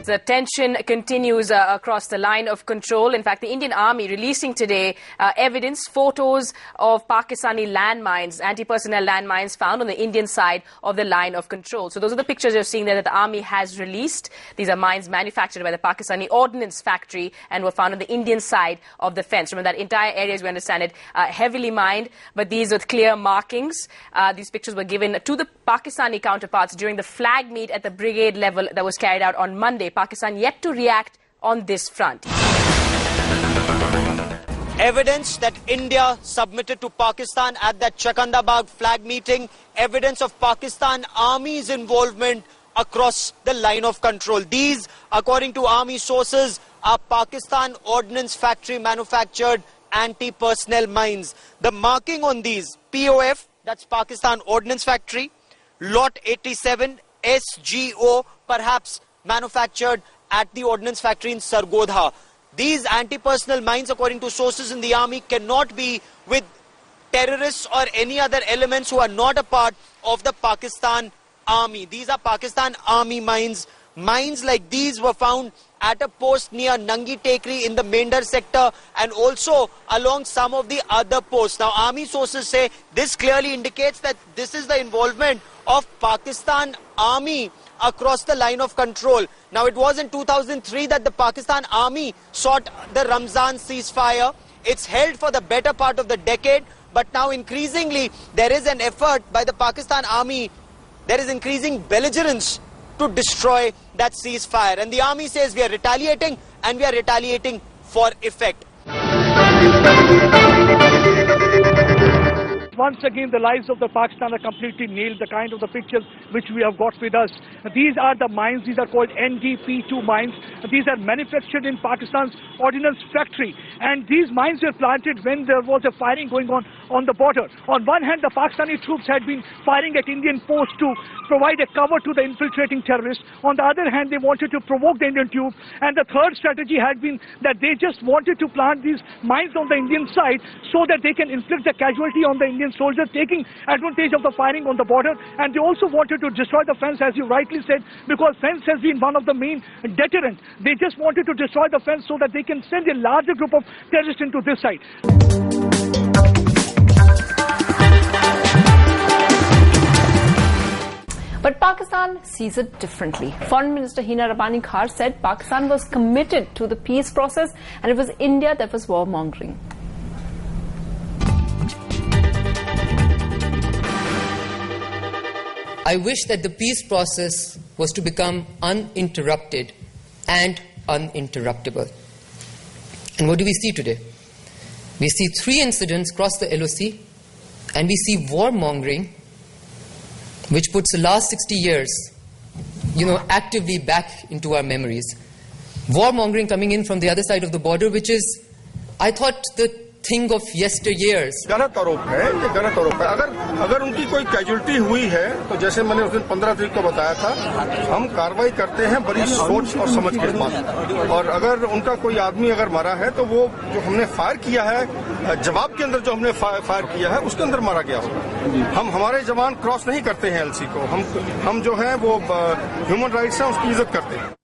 The tension continues across the line of control. In fact, the Indian Army releasing today evidence, photos of Pakistani landmines, anti-personnel landmines found on the Indian side of the line of control. So those are the pictures you're seeing there that the Army has released. These are mines manufactured by the Pakistani Ordnance Factory and were found on the Indian side of the fence. Remember, that entire area, as we understand it, heavily mined, but these with clear markings. These pictures were given to the Pakistani counterparts during the flag meet at the brigade level that was carried out on Monday. Pakistan yet to react on this front. Evidence that India submitted to Pakistan at that Chakandabad flag meeting, evidence of Pakistan Army's involvement across the line of control. These, according to Army sources, are Pakistan Ordnance Factory manufactured anti-personnel mines. The marking on these, POF, that's Pakistan Ordnance Factory, Lot 87, SGO, perhaps manufactured at the Ordnance Factory in Sargodha. These anti-personnel mines, according to sources in the Army, cannot be with terrorists or any other elements who are not a part of the Pakistan Army. These are Pakistan Army mines. Mines like these were found at a post near Nangi Tekri in the Mendar sector and also along some of the other posts. Now, Army sources say this clearly indicates that this is the involvement of Pakistan Army across the line of control. Now, it was in 2003 that the Pakistan Army sought the Ramzan ceasefire. It's held for the better part of the decade, but now increasingly there is an effort by the Pakistan Army. There is increasing belligerence to destroy that ceasefire. And the Army says we are retaliating, and we are retaliating for effect. Once again, the lives of the Pakistan are completely nailed, the kind of the pictures which we have got with us. These are the mines, these are called NDP2 mines. These are manufactured in Pakistan's Ordnance Factory. And these mines were planted when there was a firing going on the border. On one hand, the Pakistani troops had been firing at Indian posts to provide a cover to the infiltrating terrorists. On the other hand, they wanted to provoke the Indian troops. And the third strategy had been that they just wanted to plant these mines on the Indian side so that they can inflict the casualty on the Indian soldiers, taking advantage of the firing on the border. And they also wanted to destroy the fence, as you rightly said, because fence has been one of the main deterrents. They just wanted to destroy the fence so that they can send a larger group of terrorists into this side. But Pakistan sees it differently. Foreign Minister Hina Rabbani Khar said Pakistan was committed to the peace process and it was India that was warmongering. I wish that the peace process was to become uninterrupted and uninterruptible. And what do we see today? We see 3 incidents cross the LOC, and we see warmongering, which puts the last 60 years, actively back into our memories. Warmongering coming in from the other side of the border, which is, I thought, the thing of yesteryears. गलत आरोप है, ये गलत आरोप है। अगर उनकी कोई कैजुअल्टी हुई है, तो जैसे मैंने उस दिन 15 तारीख को बताया था, हम कार्रवाई करते हैं बड़ी सोच और समझ के साथ। और अगर उनका कोई आदमी अगर मरा है, तो वो जो हमने फायर किया है, जवाब के अंदर जो हमने फायर किया है, उसके अंदर मारा गया होगा। हम हमारे जवान क्रॉस नहीं करते हैं एलसी को। हम जो है वो ह्यूमन राइट्स हैं, उसकी इज्जत करते हैं।